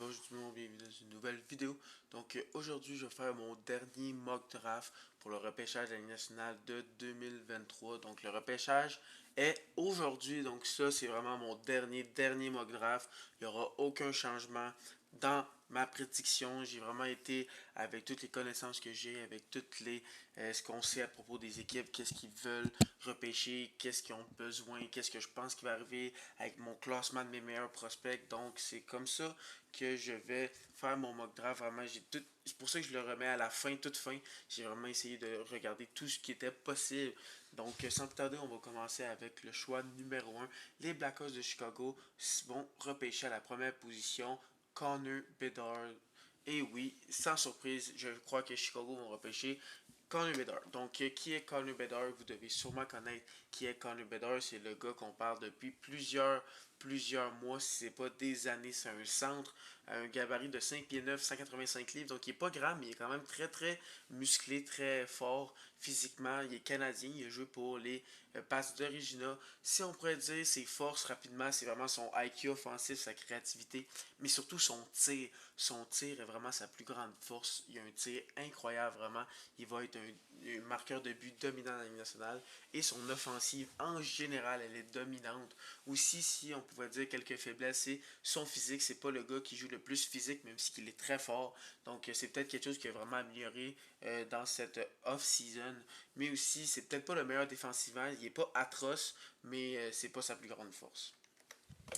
Bonjour tout le monde, bienvenue dans une nouvelle vidéo. Donc aujourd'hui je vais faire mon dernier mock draft pour le repêchage de la Ligue nationale de 2023. Donc le repêchage est aujourd'hui, donc ça c'est vraiment mon dernier mock draft. Il n'y aura aucun changement dans ma prédiction. J'ai vraiment été avec toutes les connaissances que j'ai, avec toutes les ce qu'on sait à propos des équipes, qu'est-ce qu'ils veulent repêcher, qu'est-ce qu'ils ont besoin, qu'est-ce que je pense qui va arriver avec mon classement de mes meilleurs prospects. Donc c'est comme ça que je vais faire mon mock draft. Vraiment, c'est pour ça que je le remets à la fin, toute fin. J'ai vraiment essayé de regarder tout ce qui était possible. Donc, sans plus tarder, on va commencer avec le choix numéro un. Les Blackhawks de Chicago vont repêcher à la première position Connor Bedard. Et oui, sans surprise, je crois que Chicago vont repêcher Connor Bedard. Donc, qui est Connor Bedard? Vous devez sûrement connaître qui est Connor Bedard. C'est le gars qu'on parle depuis plusieurs mois, si c'est pas des années. C'est un centre, un gabarit de 5 pieds 9, 185 livres. Donc, il est pas grand, mais il est quand même très musclé, très fort physiquement. Il est canadien. Il a joué pour les Pats d'Origina. Si on pourrait dire ses forces rapidement, c'est vraiment son IQ offensif, sa créativité, mais surtout son tir. Son tir est vraiment sa plus grande force. Il a un tir incroyable, vraiment. Il va être un marqueur de but dominant dans la Ligue nationale. Et son offensive, en général, elle est dominante. Aussi, si on pouvait dire quelques faiblesses, c'est son physique. C'est pas le gars qui joue le plus physique, même s'il est très fort. Donc, c'est peut-être quelque chose qui a vraiment amélioré dans cette off-season. Mais aussi, c'est peut-être pas le meilleur défensivement. Il est pas atroce, mais c'est pas sa plus grande force.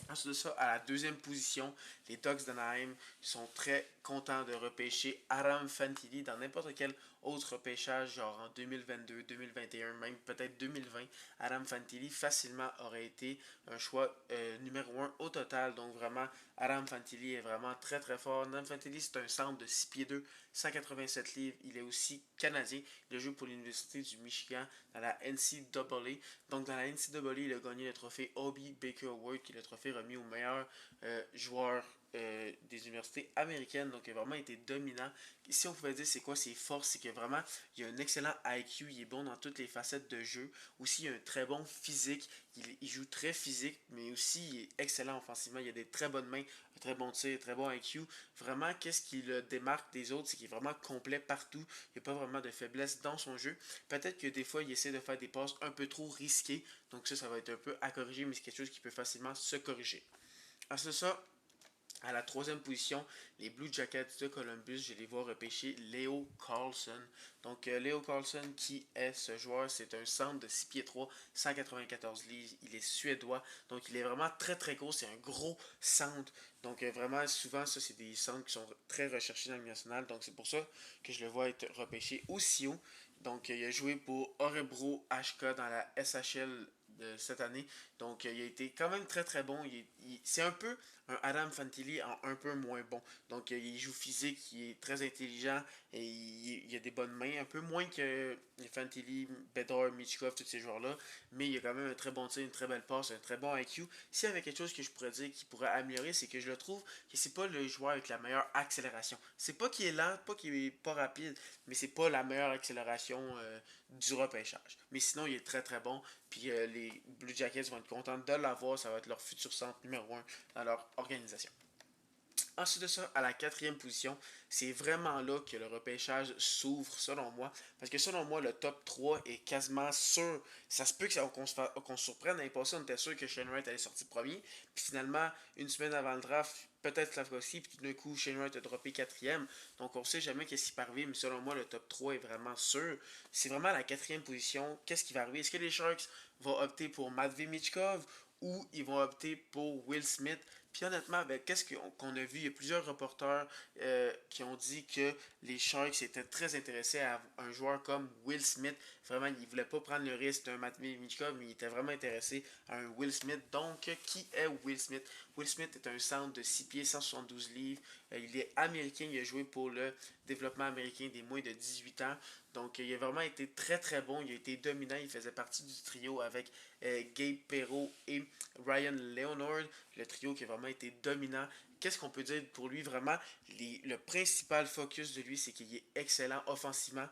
Ensuite de ça, à la deuxième position, les Ducks d'Anaheim sont très contents de repêcher Aram Fantilli dans n'importe quel autre repêchage, genre en 2022, 2021, même peut-être 2020. Aram Fantilli facilement aurait été un choix numéro un au total. Donc vraiment, Aram Fantilli est vraiment très fort. Aram Fantilli, c'est un centre de 6 pieds 2, 187 livres. Il est aussi canadien. Il a joué pour l'Université du Michigan dans la NCAA. Donc dans la NCAA, il a gagné le trophée Hobie Baker Award, qui est le trophée remis au meilleur joueur des universités américaines. Donc il a vraiment été dominant. Si on pouvait dire c'est quoi ses forces, c'est que vraiment il a un excellent IQ, il est bon dans toutes les facettes de jeu. Aussi il a un très bon physique, il joue très physique, mais aussi il est excellent offensivement. Il a des très bonnes mains, un très bon tir, très bon IQ. Vraiment, qu'est-ce qui le démarque des autres, c'est qu'il est vraiment complet partout. Il n'y a pas vraiment de faiblesse dans son jeu. Peut-être que des fois il essaie de faire des passes un peu trop risquées, donc ça va être un peu à corriger, mais c'est quelque chose qui peut facilement se corriger. Ensuite de ça, à la troisième position, les Blue Jackets de Columbus, je les vois repêcher Leo Carlson. Donc, Leo Carlson, qui est ce joueur? C'est un centre de 6 pieds 3, 194 livres. Il est suédois. Donc, il est vraiment très gros. C'est un gros centre. Donc, vraiment, souvent, ça, c'est des centres qui sont très recherchés dans le national. Donc, c'est pour ça que je le vois être repêché aussi haut. Donc, il a joué pour Örebro HK dans la SHL de cette année. Donc, il a été quand même très bon. C'est un peu un Adam Fantilli en un peu moins bon. Donc, il joue physique, il est très intelligent et il a des bonnes mains. Un peu moins que Fantilli, Bedard, Michkov, tous ces joueurs-là. Mais il a quand même un très bon tir, une très belle passe, un très bon IQ. S'il y avait quelque chose que je pourrais dire qui pourrait améliorer, c'est que je le trouve que c'est pas le joueur avec la meilleure accélération. C'est pas qu'il est lent, pas qu'il est pas rapide, mais c'est pas la meilleure accélération du repêchage. Mais sinon, il est très bon. Puis les Blue Jackets vont être contents de l'avoir. Ça va être leur futur centre numéro un dans leur organisation. Ensuite de ça, à la quatrième position, c'est vraiment là que le repêchage s'ouvre, selon moi. Parce que selon moi, le top 3 est quasiment sûr. Ça se peut qu'on se surprenne. L'année passée, on était sûr que Shane Wright allait sortir premier. Puis finalement, une semaine avant le draft, peut-être Slavkovski, puis tout d'un coup, Shane Wright a droppé quatrième. Donc on ne sait jamais qu'est-ce qui peut arriver, mais selon moi, le top 3 est vraiment sûr. C'est vraiment à la quatrième position. Qu'est-ce qui va arriver? Est-ce que les Sharks vont opter pour Matvey Michkov ou ils vont opter pour Will Smith? Puis honnêtement, avec qu'est-ce qu'on a vu, il y a plusieurs reporters qui ont dit que les Sharks étaient très intéressés à un joueur comme Will Smith. Vraiment, ils ne voulaient pas prendre le risque d'un Matvey Michkov, mais ils étaient vraiment intéressés à un Will Smith. Donc, qui est Will Smith? Will Smith est un centre de 6 pieds, 172 livres. Il est américain, il a joué pour le développement américain des moins de 18 ans. Donc, il a vraiment été très bon. Il a été dominant. Il faisait partie du trio avec Gabe Perreault et Ryan Leonard. Le trio qui a vraiment été dominant. Qu'est-ce qu'on peut dire pour lui vraiment? Le principal focus de lui, c'est qu'il est excellent offensivement.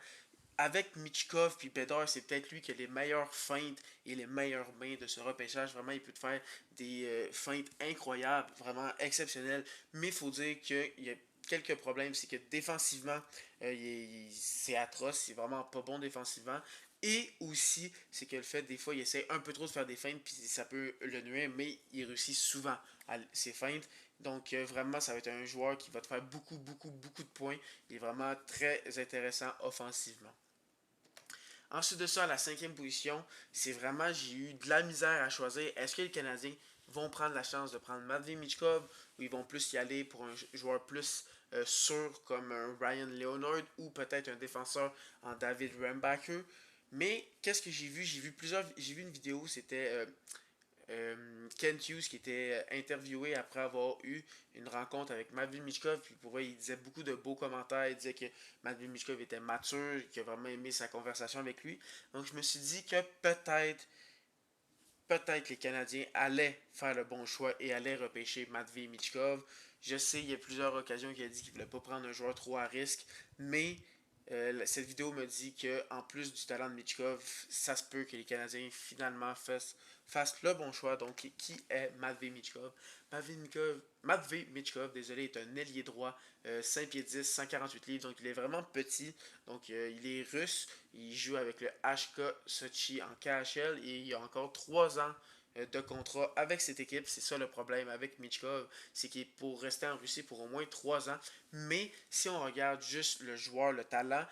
avec Michkov puis Bedard, c'est peut-être lui qui a les meilleures feintes et les meilleures mains de ce repêchage. Vraiment, il peut te faire des feintes incroyables, vraiment exceptionnelles. Mais il faut dire qu'il y a quelques problèmes. C'est que défensivement, c'est atroce. C'est vraiment pas bon défensivement. Et aussi, c'est que le fait, des fois, il essaie un peu trop de faire des feintes, puis ça peut le nuire, mais il réussit souvent à ses feintes. Donc, vraiment, ça va être un joueur qui va te faire beaucoup, beaucoup, beaucoup de points. Il est vraiment très intéressant offensivement. Ensuite de ça, à la cinquième position, c'est vraiment, j'ai eu de la misère à choisir. Est-ce que les Canadiens vont prendre la chance de prendre Matvei Michkov ou ils vont plus y aller pour un joueur plus sûr comme un Ryan Leonard ou peut-être un défenseur en David Rembacher? Mais qu'est-ce que j'ai vu? J'ai vu une vidéo, c'était Kent Hughes qui était interviewé après avoir eu une rencontre avec Matvei Michkov. Puis pour vrai, il disait beaucoup de beaux commentaires. Il disait que Matvei Michkov était mature, qu'il a vraiment aimé sa conversation avec lui. Donc je me suis dit que peut-être les Canadiens allaient faire le bon choix et allaient repêcher Matvei Michkov. Je sais, il y a plusieurs occasions qu'il a dit qu'il ne voulait pas prendre un joueur trop à risque, mais cette vidéo me dit qu'en plus du talent de Michkov, ça se peut que les Canadiens finalement fassent le bon choix. Donc, qui est Matvei Michkov? Matvei Michkov, désolé, est un ailier droit, 5 pieds 10, 148 livres, donc il est vraiment petit. Donc, il est russe, il joue avec le HK Sochi en KHL et il a encore 3 ans de contrat avec cette équipe. C'est ça le problème avec Michkov, c'est qu'il est pour rester en Russie pour au moins 3 ans. Mais si on regarde juste le joueur, le talent,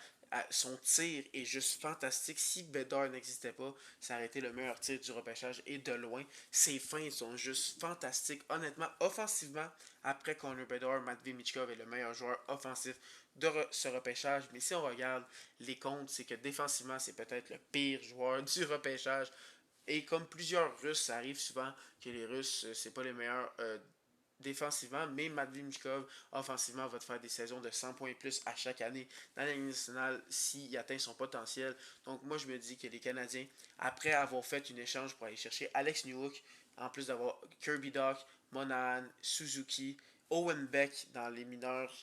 son tir est juste fantastique. Si Bedard n'existait pas, ça aurait été le meilleur tir du repêchage et de loin. Ses feintes sont juste fantastiques. Honnêtement, offensivement, après Connor Bedard, Matvei Michkov est le meilleur joueur offensif de ce repêchage. Mais si on regarde les comptes, c'est que défensivement, c'est peut-être le pire joueur du repêchage. Et comme plusieurs Russes, ça arrive souvent que les Russes, c'est pas les meilleurs défensivement, mais Matvei Michkov, offensivement, va te faire des saisons de 100 points et plus à chaque année dans la Ligue nationale s'il atteint son potentiel. Donc moi, je me dis que les Canadiens, après avoir fait une échange pour aller chercher Alex Newhook, en plus d'avoir Kirby Doc, Monahan, Suzuki, Owen Beck dans les mineurs,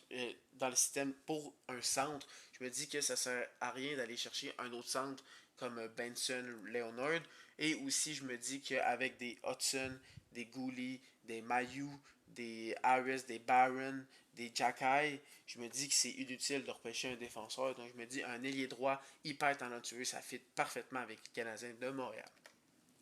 dans le système pour un centre, je me dis que ça ne sert à rien d'aller chercher un autre centre comme Benson, Leonard. Et aussi, je me dis qu'avec des Hudson, des Gouli, des Mayu, des Harris, des Barron, des Jacky, je me dis que c'est inutile de repêcher un défenseur. Donc je me dis un ailier droit hyper talentueux, ça fit parfaitement avec les Canadiens de Montréal.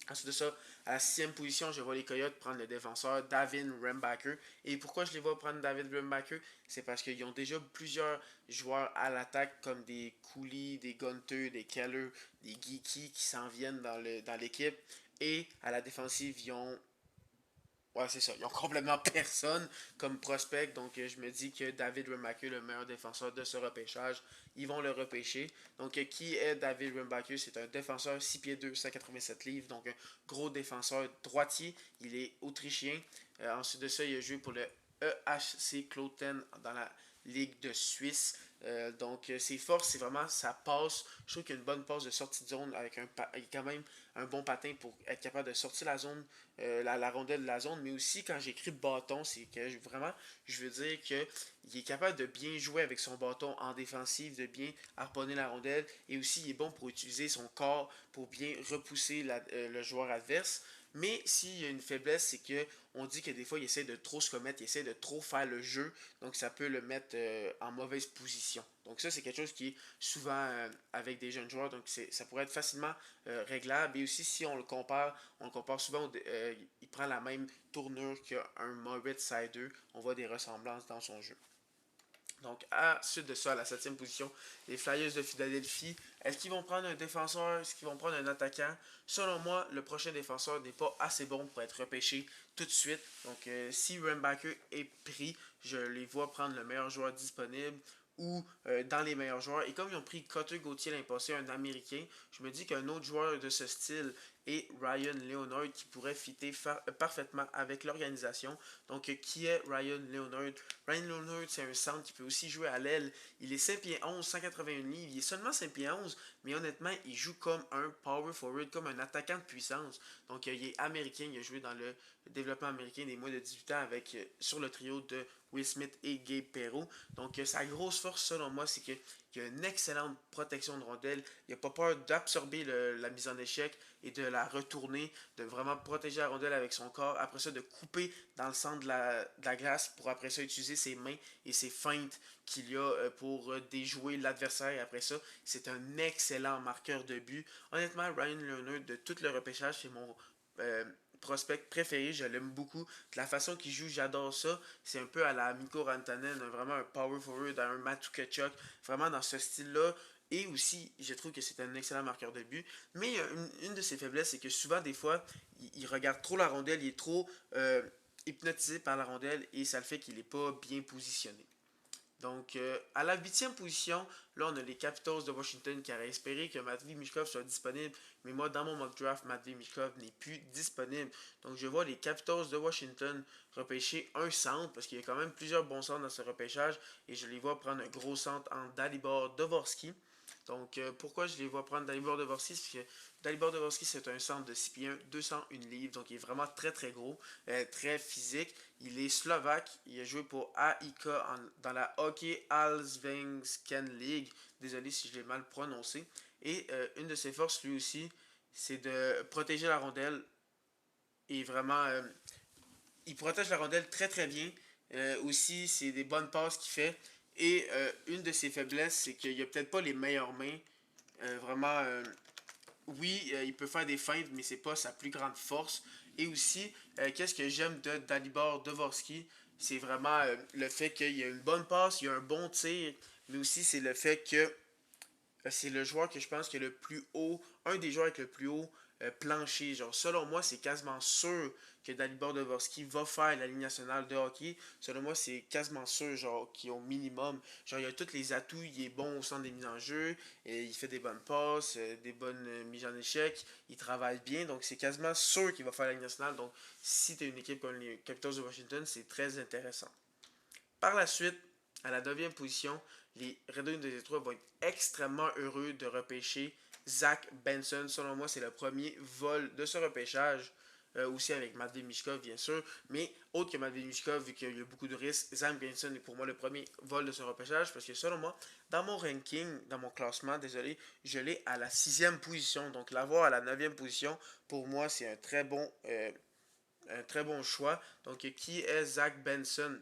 Ensuite de ça, à la sixième position, je vois les Coyotes prendre le défenseur David Rembacher. Et pourquoi je les vois prendre David Rembacher? C'est parce qu'ils ont déjà plusieurs joueurs à l'attaque comme des Cooley, des Gunter, des Keller, des Geeky qui s'en viennent dans l'équipe. Et à la défensive, ils ont ouais, c'est ça. Ils ont complètement personne comme prospect. Donc, je me dis que David Rembacher, le meilleur défenseur de ce repêchage, ils vont le repêcher. Donc, qui est David Rembacher? C'est un défenseur 6 pieds 2, 187 livres. Donc, un gros défenseur droitier. Il est autrichien. Ensuite de ça, il a joué pour le EHC Kloten dans la Ligue de Suisse. Donc, ses forces, c'est vraiment sa passe. Je trouve qu'il y a une bonne passe de sortie de zone avec quand même un bon patin pour être capable de sortir la zone, la rondelle de la zone. Mais aussi, quand j'écris bâton, c'est que vraiment, je veux dire qu'il est capable de bien jouer avec son bâton en défensive, de bien harponner la rondelle. Et aussi, il est bon pour utiliser son corps pour bien repousser le joueur adverse. Mais s'il y a une faiblesse, c'est que on dit que des fois, il essaie de trop se commettre, il essaie de trop faire le jeu, donc ça peut le mettre en mauvaise position. Donc ça, c'est quelque chose qui est souvent avec des jeunes joueurs, donc ça pourrait être facilement réglable. Et aussi, si on le compare souvent, il prend la même tournure qu'un Moritz Seider, on voit des ressemblances dans son jeu. Donc, à suite de ça, à la septième position, les Flyers de Philadelphie, est-ce qu'ils vont prendre un défenseur? Est-ce qu'ils vont prendre un attaquant? Selon moi, le prochain défenseur n'est pas assez bon pour être repêché tout de suite. Donc, si Rembacher est pris, je les vois prendre le meilleur joueur disponible ou dans les meilleurs joueurs. Et comme ils ont pris Cotter Gauthier l'année passée, un Américain, je me dis qu'un autre joueur de ce style et Ryan Leonard qui pourrait fitter parfaitement avec l'organisation. Donc, qui est Ryan Leonard? Ryan Leonard, c'est un centre qui peut aussi jouer à l'aile. Il est 5 pieds 11, 181 livres. Il est seulement 5 pieds 11, mais honnêtement, il joue comme un power forward, comme un attaquant de puissance. Donc, il est américain. Il a joué dans le développement américain des moins de 18 ans avec, sur le trio de Will Smith et Gabe Perreault. Donc, sa grosse force, selon moi, c'est qu'il a une excellente protection de rondelle. Il n'a pas peur d'absorber la mise en échec et de la retourner, de vraiment protéger la rondelle avec son corps. Après ça, de couper dans le centre de la glace pour après ça utiliser ses mains et ses feintes qu'il y a pour déjouer l'adversaire. Après ça, c'est un excellent marqueur de but. Honnêtement, Ryan Leonard, de tout le repêchage, c'est mon prospect préféré, je l'aime beaucoup. De la façon qu'il joue, j'adore ça. C'est un peu à la Mikko Rantanen, vraiment un power forward, un Matthew Tkachuk, vraiment dans ce style-là. Et aussi, je trouve que c'est un excellent marqueur de but. Mais une de ses faiblesses, c'est que souvent, des fois, il regarde trop la rondelle, il est trop hypnotisé par la rondelle et ça le fait qu'il n'est pas bien positionné. Donc, à la huitième position, là, on a les Capitals de Washington qui auraient espéré que Matvei Michkov soit disponible. Mais moi, dans mon mock draft, Matvei Michkov n'est plus disponible. Donc, je vois les Capitals de Washington repêcher un centre, parce qu'il y a quand même plusieurs bons centres dans ce repêchage. Et je les vois prendre un gros centre en Dalibor Dvorsky. Donc, pourquoi je les vois prendre Dalibor Dvorsky? Parce que Dalibor Dvorsky, c'est un centre de 6 pieds 1, 201 livres. Donc, il est vraiment très, très gros, très physique. Il est slovaque. Il a joué pour AIK dans la Hockey Allsvenskan League. Désolé si je l'ai mal prononcé. Et une de ses forces, lui aussi, c'est de protéger la rondelle. Et vraiment, il protège la rondelle très, très bien. Aussi, c'est des bonnes passes qu'il fait. Et une de ses faiblesses, c'est qu'il a peut-être pas les meilleures mains. Vraiment, oui, il peut faire des feintes, mais c'est pas sa plus grande force. Et aussi, qu'est-ce que j'aime de Dalibor Dvorsky, c'est vraiment le fait qu'il a une bonne passe, il a un bon tir, mais aussi c'est le fait que c'est le joueur que je pense qui est le plus haut, un des joueurs avec le plus haut plancher. Genre, selon moi, c'est quasiment sûr que Dalibor Dvorsky va faire la Ligue nationale de hockey. Selon moi, c'est quasiment sûr, genre, qu'il est au minimum. Genre, il a tous les atouts, il est bon au centre des mises en jeu, et il fait des bonnes passes, des bonnes mises en échec, il travaille bien, donc c'est quasiment sûr qu'il va faire la Ligue nationale. Donc, si tu as une équipe comme les Capitals de Washington, c'est très intéressant. Par la suite, à la 9e position, les Red Wings de Détroit vont être extrêmement heureux de repêcher Zach Benson. Selon moi, c'est le premier vol de ce repêchage. Aussi avec Matvei Michkov, bien sûr. Mais autre que Matvei Michkov, vu qu'il y a beaucoup de risques, Zach Benson est pour moi le premier vol de ce repêchage. Parce que selon moi, dans mon ranking, dans mon classement, désolé, je l'ai à la 6e position. Donc l'avoir à la 9e position, pour moi, c'est un très bon choix. Donc qui est Zach Benson?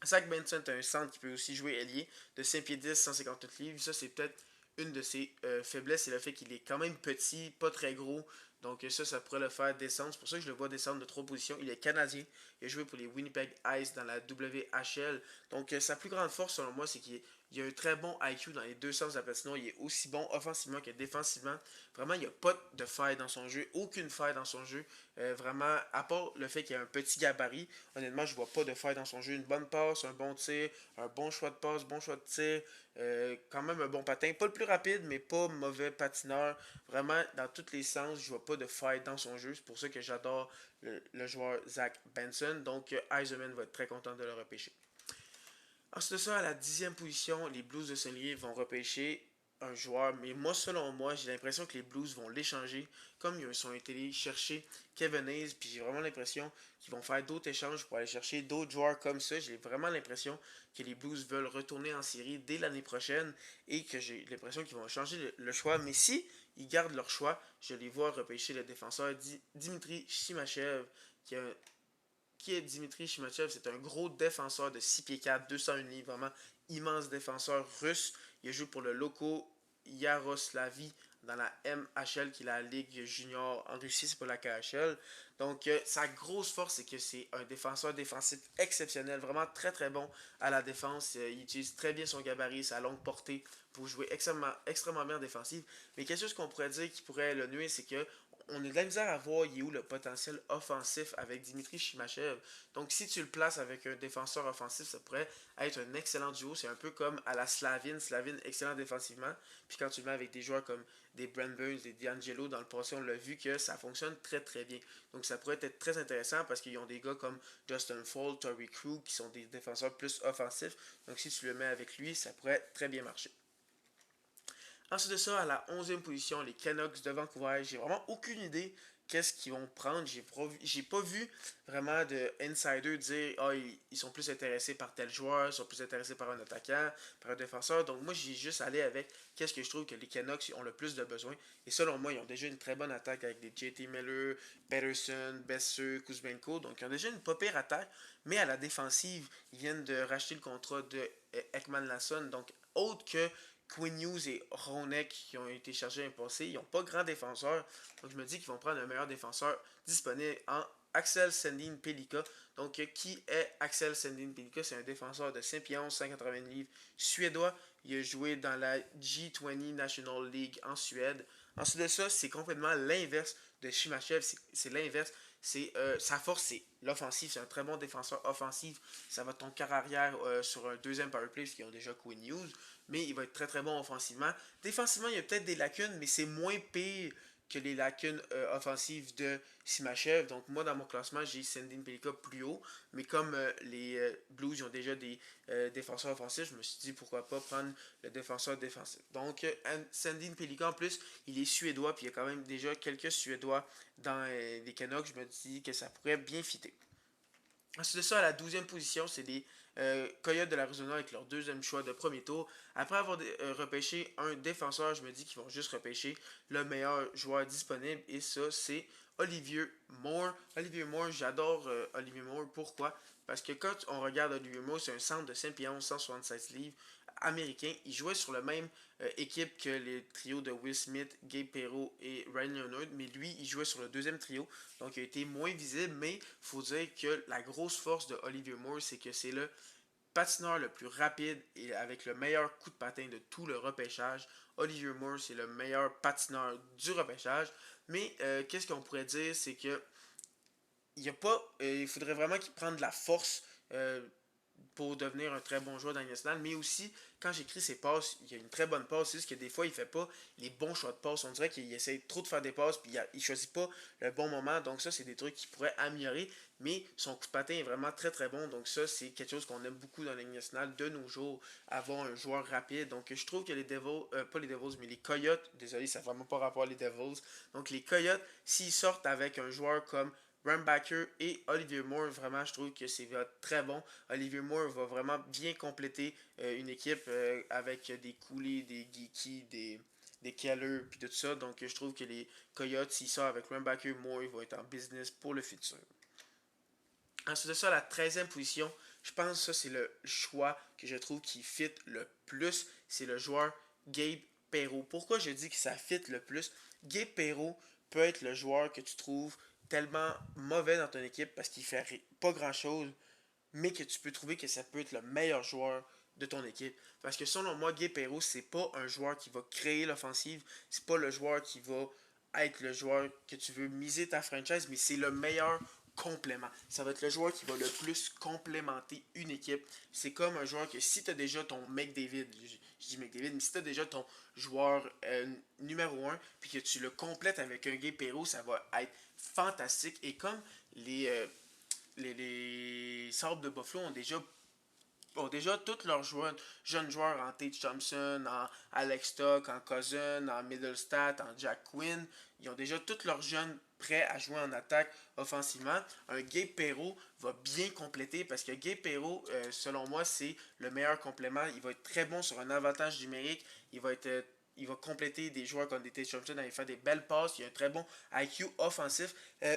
Zach Benson est un centre qui peut aussi jouer ailier de 5 pieds 10, 158 livres. Ça, c'est peut-être une de ses faiblesses, c'est le fait qu'il est quand même petit, pas très gros. Donc ça pourrait le faire descendre. C'est pour ça que je le vois descendre de 3 positions. Il est canadien. Il a joué pour les Winnipeg Ice dans la WHL. Donc sa plus grande force, selon moi, c'est qu'il a un très bon IQ dans les deux sens de la patinoire. Il est aussi bon offensivement que défensivement. Vraiment, il n'y a pas de faille dans son jeu. Aucune faille dans son jeu. Vraiment, à part le fait qu'il a un petit gabarit, honnêtement, je vois pas de faille dans son jeu. Une bonne passe, un bon tir, un bon choix de passe, bon choix de tir, quand même un bon patin. Pas le plus rapide, mais pas mauvais patineur. Vraiment, dans tous les sens, je vois pas de faille dans son jeu. C'est pour ça que j'adore le joueur Zach Benson. Donc, Eisenman va être très content de le repêcher. Ensuite de ça, à la 10e position, les Blues de Saint-Louis vont repêcher un joueur, mais moi, selon moi, j'ai l'impression que les Blues vont l'échanger, comme ils sont été chercher Kevin Hayes, puis j'ai vraiment l'impression qu'ils vont faire d'autres échanges pour aller chercher d'autres joueurs comme ça. J'ai vraiment l'impression que les Blues veulent retourner en série dès l'année prochaine et que j'ai l'impression qu'ils vont changer le choix. Mais si ils gardent leur choix, je les vois repêcher le défenseur Dimitri Shimachev, qui est Dimitri Shimachev. C'est un gros défenseur de 6 pieds 4, 201 livres, vraiment immense défenseur russe. Il a joué pour le Loko Yaroslavie dans la MHL, qui est la Ligue junior en Russie, c'est pas la KHL. Donc, sa grosse force, c'est que c'est un défenseur défensif exceptionnel, vraiment très très bon à la défense. Il utilise très bien son gabarit, sa longue portée pour jouer extrêmement bien en défensive. Mais quelque chose qu'on pourrait dire qui pourrait le nuire, c'est que on a de la misère à voir il est où le potentiel offensif avec Dimitri Shimachev. Donc, si tu le places avec un défenseur offensif, ça pourrait être un excellent duo. C'est un peu comme à la Slavin. Slavin, excellent défensivement. Puis quand tu le mets avec des joueurs comme des Brent Burns, des D'Angelo, dans le passé, on l'a vu que ça fonctionne très très bien. Donc, ça pourrait être très intéressant parce qu'ils ont des gars comme Justin Fall, Torrey Krug, qui sont des défenseurs plus offensifs. Donc, si tu le mets avec lui, ça pourrait très bien marcher. Ensuite de ça, à la 11e position, les Canucks de Vancouver. J'ai vraiment aucune idée qu'est-ce qu'ils vont prendre. J'ai pas vu vraiment de insider dire ils sont plus intéressés par tel joueur, ils sont plus intéressés par un attaquant, par un défenseur. Donc moi, j'ai juste allé avec qu'est-ce que je trouve que les Canucks ont le plus de besoin. Et selon moi, ils ont déjà une très bonne attaque avec des JT Miller, Peterson, Besser, Kuzmenko. Donc ils ont déjà une pas pire attaque. Mais à la défensive, ils viennent de racheter le contrat de Ekman Lasson. Donc autre que Quinn Hughes et Ronek qui ont été chargés l'année passée, ils n'ont pas grand défenseur. Donc je me dis qu'ils vont prendre un meilleur défenseur disponible en Axel Sandin Pelika. Donc qui est Axel Sandin Pelika? C'est un défenseur de 5 pieds 11, 180 livres suédois. Il a joué dans la G20 National League en Suède. Ensuite de ça, c'est complètement l'inverse de Shimachev. C'est l'inverse. Sa force, c'est l'offensive. C'est un très bon défenseur offensif. Ça va ton carrière sur un deuxième powerplay parce qu'ils ont déjà Quinn Hughes. Mais il va être très très bon offensivement. Défensivement, il y a peut-être des lacunes, mais c'est moins pire que les lacunes offensives de Simachev. Donc moi, dans mon classement, j'ai Sandin Pelika plus haut. Mais comme les Blues ont déjà des défenseurs offensifs, je me suis dit pourquoi pas prendre le défenseur défensif. Donc Sandin Pelika, en plus, il est suédois, puis il y a quand même déjà quelques Suédois dans les Canucks. Je me dis que ça pourrait bien fitter. Ensuite de ça, à la 12e position, c'est les Coyotes de l'Arizona avec leur deuxième choix de premier tour. Après avoir repêché un défenseur, je me dis qu'ils vont juste repêcher le meilleur joueur disponible. Et ça, c'est Olivier Moore. Olivier Moore, j'adore Olivier Moore. Pourquoi? Parce que quand on regarde Olivier Moore, c'est un centre de 5 pieds 11, 176 livres américain. Il jouait sur la même équipe que les trios de Will Smith, Gabe Perreault et Ryan Leonard, mais lui, il jouait sur le deuxième trio, donc il a été moins visible, mais il faut dire que la grosse force de Olivier Moore, c'est que c'est le patineur le plus rapide et avec le meilleur coup de patin de tout le repêchage. Olivier Moore, c'est le meilleur patineur du repêchage, mais qu'est-ce qu'on pourrait dire, c'est que il faudrait vraiment qu'il prenne de la force pour devenir un très bon joueur dans le national, mais aussi quand j'écris ses passes, il y a une très bonne passe, c'est juste que des fois il fait pas les bons choix de passe. On dirait qu'il essaie trop de faire des passes, puis il choisit pas le bon moment. Donc ça, c'est des trucs qu'il pourrait améliorer, mais son coup de patin est vraiment très très bon. Donc ça, c'est quelque chose qu'on aime beaucoup dans la Ligue nationale de nos jours, avoir un joueur rapide. Donc je trouve que les Devils, pas les Devils, mais les Coyotes, désolé, ça n'a vraiment pas rapport à les Devils. Donc les Coyotes, s'ils sortent avec un joueur comme Rambacker et Olivier Moore, vraiment, je trouve que c'est très bon. Olivier Moore va vraiment bien compléter une équipe avec des Cooley, des Geeky, des Keller, puis tout ça. Donc, je trouve que les Coyotes, s'ils sortent avec Rambacker, Moore, ils vont être en business pour le futur. Ensuite de ça, la 13e position, je pense que ça, c'est le choix que je trouve qui fit le plus. C'est le joueur Gabe Perreault. Pourquoi je dis que ça fit le plus? Gabe Perreault peut être le joueur que tu trouves tellement mauvais dans ton équipe parce qu'il fait pas grand chose, mais que tu peux trouver que ça peut être le meilleur joueur de ton équipe. Parce que selon moi, Gabe Perreault, c'est pas un joueur qui va créer l'offensive, c'est pas le joueur qui va être le joueur que tu veux miser ta franchise, mais c'est le meilleur complément. Ça va être le joueur qui va le plus complémenter une équipe. C'est comme un joueur que si tu as déjà ton McDavid, je dis McDavid, mais si tu as déjà ton joueur numéro 1, puis que tu le complètes avec un Gabe Perreault, ça va être fantastique. Et comme les, les Sabres de Buffalo ont déjà tous leurs jeunes joueurs en Tate Thompson, en Alex Stock, en Cousin, en Middlestat, en Jack Quinn. Ils ont déjà tous leurs jeunes prêts à jouer en attaque offensivement. Un Gabe Perreault va bien compléter parce que Gabe Perreault, selon moi, c'est le meilleur complément. Il va être très bon sur un avantage numérique. Il va compléter des joueurs comme des Tate Thompson, il va faire des belles passes, il a un très bon IQ offensif.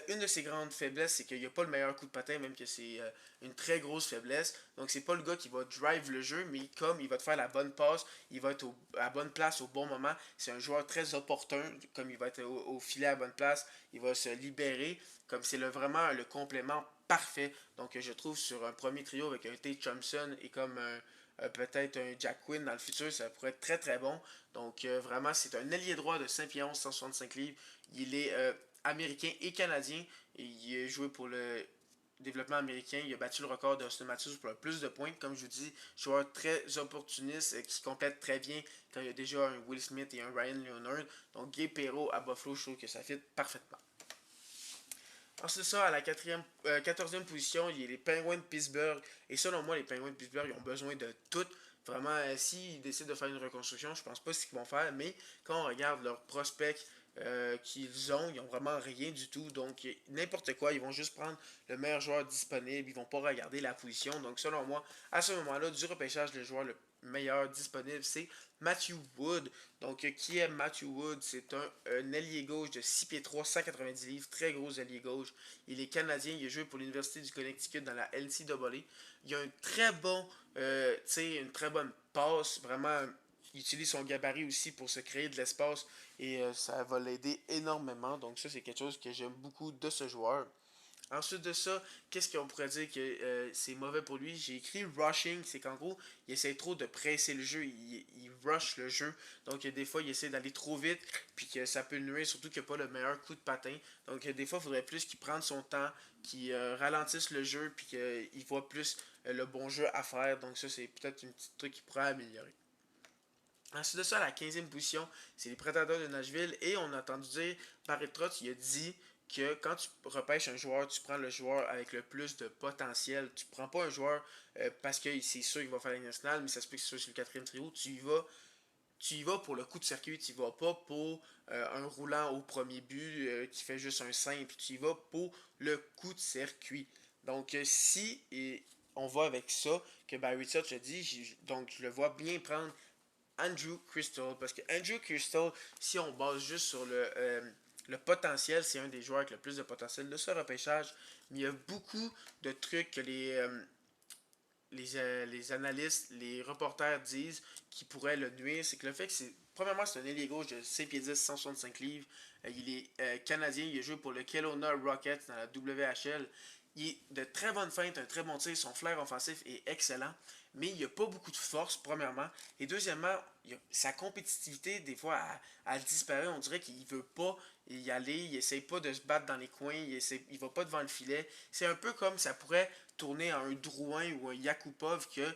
Une de ses grandes faiblesses, c'est qu'il n'a pas le meilleur coup de patin, même que c'est une très grosse faiblesse. Donc c'est pas le gars qui va drive le jeu, mais comme il va te faire la bonne passe, il va être à la bonne place au bon moment. C'est un joueur très opportun, comme il va être au filet à la bonne place, il va se libérer, comme c'est vraiment le complément parfait. Donc je trouve sur un premier trio avec un Tate Thompson et comme peut-être un Jack Quinn dans le futur, ça pourrait être très très bon. Donc vraiment, c'est un ailier droit de 5 pieds 11, 165 livres. Il est américain et canadien. Et il a joué pour le développement américain. Il a battu le record d'Auston Matthews pour le plus de points. Comme je vous dis, joueur très opportuniste qui complète très bien quand il y a déjà un Will Smith et un Ryan Leonard. Donc Gabe Perreault à Buffalo, je trouve que ça fit parfaitement. Ensuite de ça, à la 14e position, il y a les Penguins de Pittsburgh. Et selon moi, les Penguins de Pittsburgh ils ont besoin de tout. Vraiment, s'ils décident de faire une reconstruction, je pense pas ce qu'ils vont faire. Mais quand on regarde leurs prospects qu'ils ont, ils ont vraiment rien du tout. Donc, n'importe quoi, ils vont juste prendre le meilleur joueur disponible. Ils vont pas regarder la position. Donc, selon moi, à ce moment-là, du repêchage, le joueur le meilleur disponible, c'est Matthew Wood. Donc, qui est Matthew Wood? C'est un ailier gauche de 6 pieds 3, 190 livres, très gros ailier gauche. Il est canadien, il a joué pour l'Université du Connecticut dans la NCAA. Il a un très bon, une très bonne passe, vraiment. Il utilise son gabarit aussi pour se créer de l'espace et ça va l'aider énormément. Donc ça, c'est quelque chose que j'aime beaucoup de ce joueur. Ensuite de ça, qu'est-ce qu'on pourrait dire que c'est mauvais pour lui? J'ai écrit rushing, c'est qu'en gros, il essaie trop de presser le jeu, il rush le jeu. Donc des fois, il essaie d'aller trop vite, puis que ça peut le nuire, surtout qu'il n'a pas le meilleur coup de patin. Donc des fois, il faudrait plus qu'il prenne son temps, qu'il ralentisse le jeu, puis qu'il voit plus le bon jeu à faire. Donc ça, c'est peut-être un petit truc qu'il pourrait améliorer. Ensuite de ça, à la 15e position, c'est les Prédateurs de Nashville. Et on a entendu dire, Barry Trotz, il a dit que quand tu repêches un joueur, tu prends le joueur avec le plus de potentiel. Tu ne prends pas un joueur parce que c'est sûr qu'il va faire la nationale, mais ça se peut que ce soit sur le quatrième trio. Tu y vas pour le coup de circuit, tu y vas pas pour un roulant au premier but qui fait juste un simple. Tu y vas pour le coup de circuit. Donc, si on va avec ça, que Barry Trotz a dit, donc je le vois bien prendre Andrew Crystal. Parce que Andrew Crystal, si on base juste sur le potentiel, c'est un des joueurs avec le plus de potentiel de ce repêchage. Mais il y a beaucoup de trucs que les analystes, les reporters disent qui pourraient le nuire. C'est que le fait que c'est. Premièrement, c'est un ailier gauche de 5 pieds 10, 165 livres. Il est canadien. Il a joué pour le Kelowna Rockets dans la WHL. Il est de très bonne feinte, un très bon tir. Son flair offensif est excellent. Mais il n'a pas beaucoup de force, premièrement. Et deuxièmement, sa compétitivité, des fois, elle disparaît. On dirait qu'il ne veut pas y aller. Il essaie pas de se battre dans les coins. Il ne va pas devant le filet. C'est un peu comme ça pourrait tourner à un Drouin ou un Yakupov que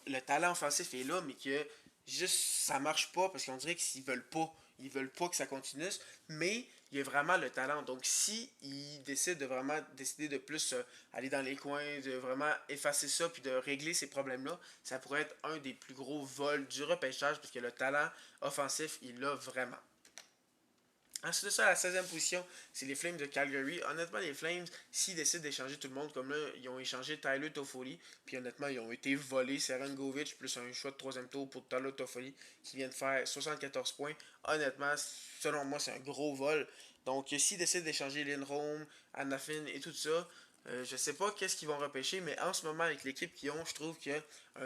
le talent offensif est là, mais que juste ça marche pas parce qu'on dirait qu'ils veulent pas. Ils veulent pas que ça continue, mais il y a vraiment le talent. Donc, si il décide de vraiment décider de plus aller dans les coins, de vraiment effacer ça puis de régler ces problèmes-là, ça pourrait être un des plus gros vols du repêchage parce que le talent offensif, il l'a vraiment. Ensuite de ça, à la 16e position, c'est les Flames de Calgary. Honnêtement, les Flames, s'ils décident d'échanger tout le monde, comme là, ils ont échangé Tyler Toffoli, puis honnêtement, ils ont été volés. Serengovic plus un choix de troisième tour pour Tyler Toffoli, qui vient de faire 74 points. Honnêtement, selon moi, c'est un gros vol. Donc, s'ils décident d'échanger Lindholm, Anafin et tout ça, je sais pas qu'est-ce qu'ils vont repêcher, mais en ce moment, avec l'équipe qu'ils ont, je trouve qu'un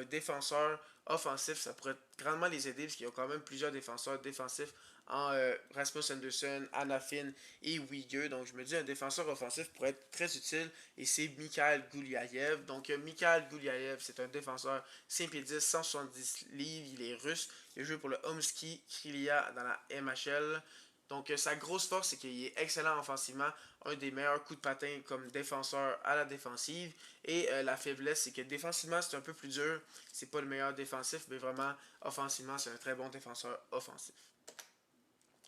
défenseur offensif, ça pourrait grandement les aider, parce qu'ils ont quand même plusieurs défenseurs défensifs en Rasmus Anderson, Anafin et Uyghur. Donc je me dis un défenseur offensif pourrait être très utile et c'est Mikhail Gouliayev. Donc Mikhail Gouliayev, c'est un défenseur 5 pieds 10, 170 livres, il est russe. Il a joué pour le Omski Krylia dans la MHL. Donc sa grosse force, c'est qu'il est excellent offensivement, un des meilleurs coups de patin comme défenseur à la défensive. Et la faiblesse, c'est que défensivement, c'est un peu plus dur. C'est pas le meilleur défensif, mais vraiment, offensivement, c'est un très bon défenseur offensif.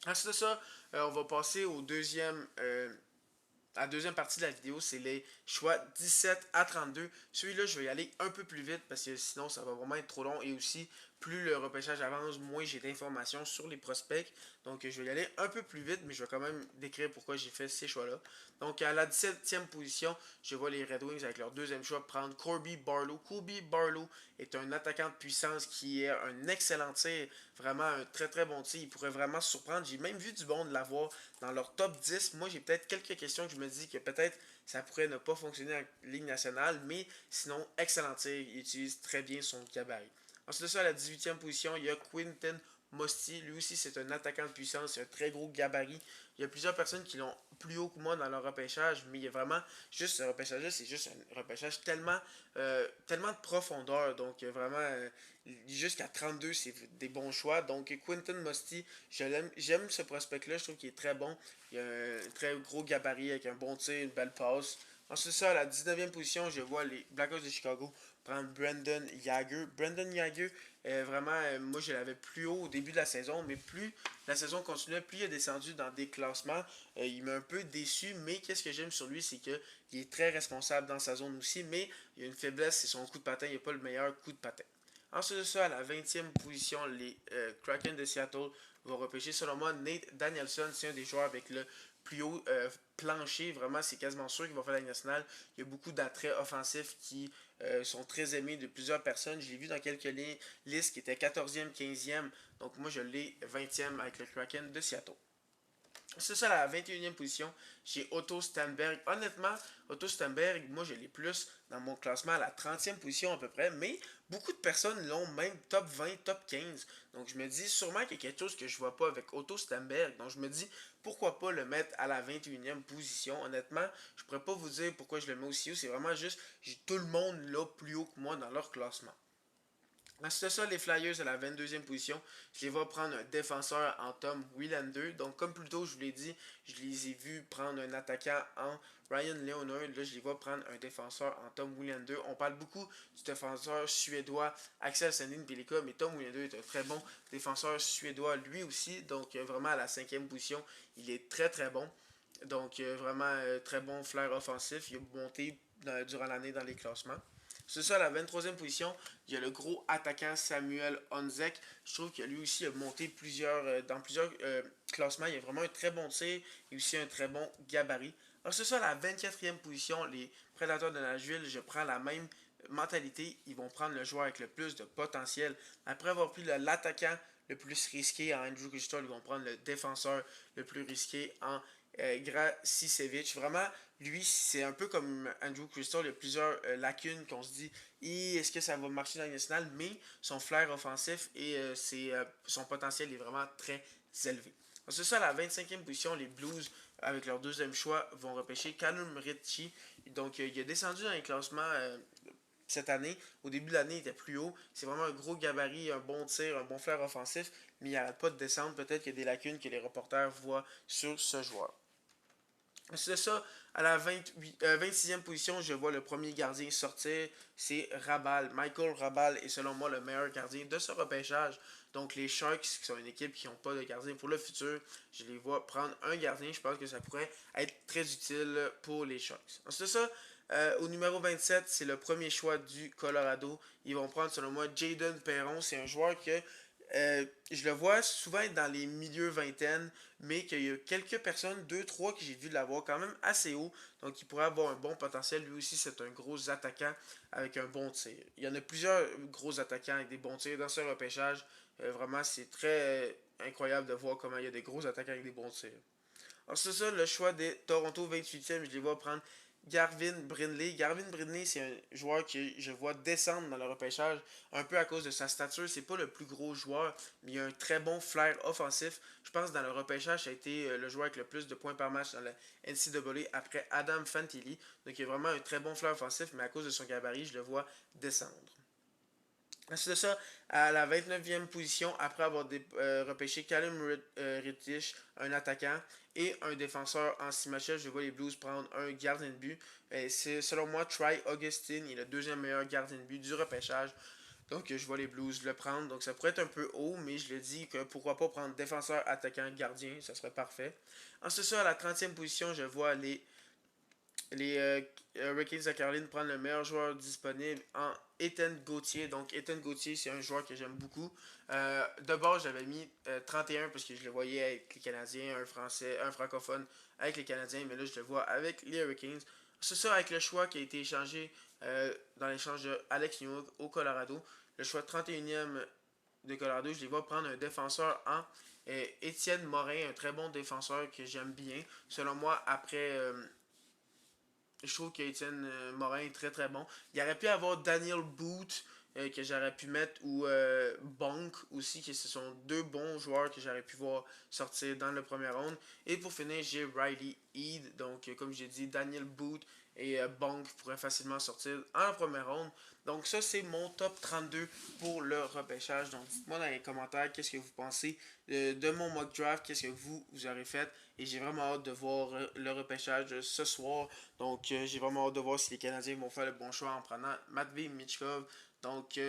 Ensuite de ça, on va passer à la deuxième partie de la vidéo, c'est les choix 17 à 32. Celui-là, je vais y aller un peu plus vite parce que sinon, ça va vraiment être trop long. Et aussi, plus le repêchage avance, moins j'ai d'informations sur les prospects. Donc, je vais y aller un peu plus vite, mais je vais quand même décrire pourquoi j'ai fait ces choix-là. Donc, à la 17e position, je vois les Red Wings avec leur deuxième choix prendre Corby Barlow. Corby Barlow est un attaquant de puissance qui est un excellent tir, vraiment un très très bon tir. Il pourrait vraiment surprendre. J'ai même vu du bon de l'avoir dans leur top 10. Moi, j'ai peut-être quelques questions que je me dis que peut-être ça pourrait ne pas fonctionner en Ligue nationale, mais sinon, excellent tir. Il utilise très bien son gabarit. Ensuite de ça, à la 18e position, il y a Quinton Musty, lui aussi c'est un attaquant de puissance, c'est un très gros gabarit. Il y a plusieurs personnes qui l'ont plus haut que moi dans leur repêchage, mais il y a vraiment juste ce repêchage-là, c'est juste un repêchage tellement de profondeur. Donc vraiment, jusqu'à 32, c'est des bons choix. Donc Quinton Musty, j'aime ce prospect-là, je trouve qu'il est très bon. Il a un très gros gabarit avec un bon tir, une belle passe. Ensuite, ça, à la 19e position, je vois les Blackhawks de Chicago prendre Brandon Yager. Brandon Yager, vraiment, moi, je l'avais plus haut au début de la saison, mais plus la saison continuait, plus il est descendu dans des classements. Il m'a un peu déçu, mais qu'est-ce que j'aime sur lui, c'est qu'il est très responsable dans sa zone aussi, mais il a une faiblesse, c'est son coup de patin, il n'a pas le meilleur coup de patin. Ensuite de ça, à la 20e position, les Kraken de Seattle vont repêcher, selon moi, Nate Danielson. C'est un des joueurs avec le plus haut plancher. Vraiment, c'est quasiment sûr qu'il va faire la Ligue nationale. Il y a beaucoup d'attraits offensifs qui sont très aimés de plusieurs personnes. Je l'ai vu dans quelques listes qui étaient 14e, 15e. Donc moi, je l'ai 20e avec le Kraken de Seattle. C'est ça, la 21e position, j'ai Otto Stenberg. Honnêtement, Otto Stenberg, moi je l'ai plus dans mon classement à la 30e position à peu près, mais beaucoup de personnes l'ont même top 20, top 15. Donc je me dis sûrement qu'il y a quelque chose que je vois pas avec Otto Stenberg. Donc je me dis pourquoi pas le mettre à la 21e position. Honnêtement, je pourrais pas vous dire pourquoi je le mets aussi haut. C'est vraiment juste, j'ai tout le monde là plus haut que moi dans leur classement. Ensuite de ça, les Flyers à la 22e position, je les vois prendre un défenseur en Tom Willander. Donc, comme plus tôt, je vous l'ai dit, je les ai vus prendre un attaquant en Ryan Leonard. Là, je les vois prendre un défenseur en Tom Willander. On parle beaucoup du défenseur suédois Axel Sandin Pelika, mais Tom Willander est un très bon défenseur suédois lui aussi. Donc, vraiment à la 5e position, il est très très bon. Donc, vraiment très bon flair offensif. Il a monté durant l'année dans les classements. C'est ça, à la 23e position, il y a le gros attaquant Samuel Honzek. Je trouve que lui aussi a monté dans plusieurs classements. Il a vraiment un très bon tir et aussi un très bon gabarit. Alors c'est ça, à la 24e position, les Prédateurs de Nashville, je prends la même mentalité. Ils vont prendre le joueur avec le plus de potentiel. Après avoir pris l'attaquant le plus risqué en Andrew Crystal, ils vont prendre le défenseur le plus risqué en Gracievic. Vraiment, lui, c'est un peu comme Andrew Crystal. Il y a plusieurs lacunes qu'on se dit est-ce que ça va marcher dans la nationale, mais son flair offensif et son potentiel est vraiment très élevé. C'est ça, à la 25e position, les Blues, avec leur deuxième choix, vont repêcher Callum Ritchie. Donc, il a descendu dans les classements cette année. Au début de l'année, il était plus haut. C'est vraiment un gros gabarit, un bon tir, un bon flair offensif, mais il n'arrête pas de descendre. Peut-être qu'il y a des lacunes que les reporters voient sur ce joueur. C'est ça, à la 26e position, je vois le premier gardien sortir, c'est Rabal. Michael Rabal est selon moi le meilleur gardien de ce repêchage. Donc les Sharks, qui sont une équipe qui n'ont pas de gardien pour le futur, je les vois prendre un gardien. Je pense que ça pourrait être très utile pour les Sharks. Ensuite ça, au numéro 27, c'est le premier choix du Colorado. Ils vont prendre selon moi Jaden Perron. C'est un joueur que je le vois souvent être dans les milieux vingtaines, mais qu'il y a quelques personnes, deux, trois, que j'ai vu l'avoir quand même assez haut. Donc, il pourrait avoir un bon potentiel. Lui aussi, c'est un gros attaquant avec un bon tir. Il y en a plusieurs gros attaquants avec des bons tirs dans ce repêchage. Vraiment, c'est très incroyable de voir comment il y a des gros attaquants avec des bons tirs. Alors, c'est ça, le choix des Toronto 28e. Je les vois prendre Garvin Brindley. Garvin Brindley, c'est un joueur que je vois descendre dans le repêchage un peu à cause de sa stature. C'est pas le plus gros joueur, mais il a un très bon flair offensif. Je pense que dans le repêchage, ça a été le joueur avec le plus de points par match dans la NCAA après Adam Fantilli. Donc il a vraiment un très bon flair offensif, mais à cause de son gabarit, je le vois descendre. Ensuite de ça, à la 29e position, après avoir repêché Callum Rittich, un attaquant, et un défenseur en 6 matchs, je vois les Blues prendre un gardien de but. C'est selon moi Try Augustine, il est le deuxième meilleur gardien de but du repêchage. Donc je vois les Blues le prendre. Donc ça pourrait être un peu haut, mais je le dis que pourquoi pas prendre défenseur, attaquant, gardien, ça serait parfait. Ensuite ça, à la 30e position, je vois les Hurricanes de Caroline prennent le meilleur joueur disponible en Ethan Gauthier. Donc, Ethan Gauthier, c'est un joueur que j'aime beaucoup. De base, j'avais mis 31 parce que je le voyais avec les Canadiens, un français, un francophone avec les Canadiens, mais là, je le vois avec les Hurricanes. C'est ça avec le choix qui a été échangé dans l'échange de Alex Newhook au Colorado. Le choix 31e de Colorado, je les vois prendre un défenseur en Étienne Morin, un très bon défenseur que j'aime bien. Selon moi, après je trouve qu'Étienne Morin est très très bon. Il aurait pu avoir Daniel Booth, que j'aurais pu mettre, ou Bonk aussi, que ce sont deux bons joueurs que j'aurais pu voir sortir dans le premier round. Et pour finir, j'ai Riley Eid, donc comme j'ai dit, Daniel Booth et Bonk pourraient facilement sortir en première ronde. Donc ça, c'est mon top 32 pour le repêchage. Donc dites-moi dans les commentaires qu'est-ce que vous pensez de mon mock draft, qu'est-ce que vous aurez fait. Et j'ai vraiment hâte de voir le repêchage ce soir. Donc j'ai vraiment hâte de voir si les Canadiens vont faire le bon choix en prenant Matvei Michkov. Donc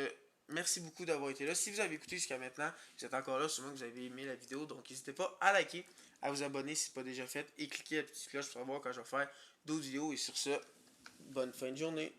merci beaucoup d'avoir été là. Si vous avez écouté jusqu'à maintenant, vous êtes encore là, sûrement que vous avez aimé la vidéo. Donc n'hésitez pas à liker, à vous abonner si ce n'est pas déjà fait et cliquez la petite cloche pour savoir quand je vais faire d'autres vidéos. Et sur ce, bonne fin de journée.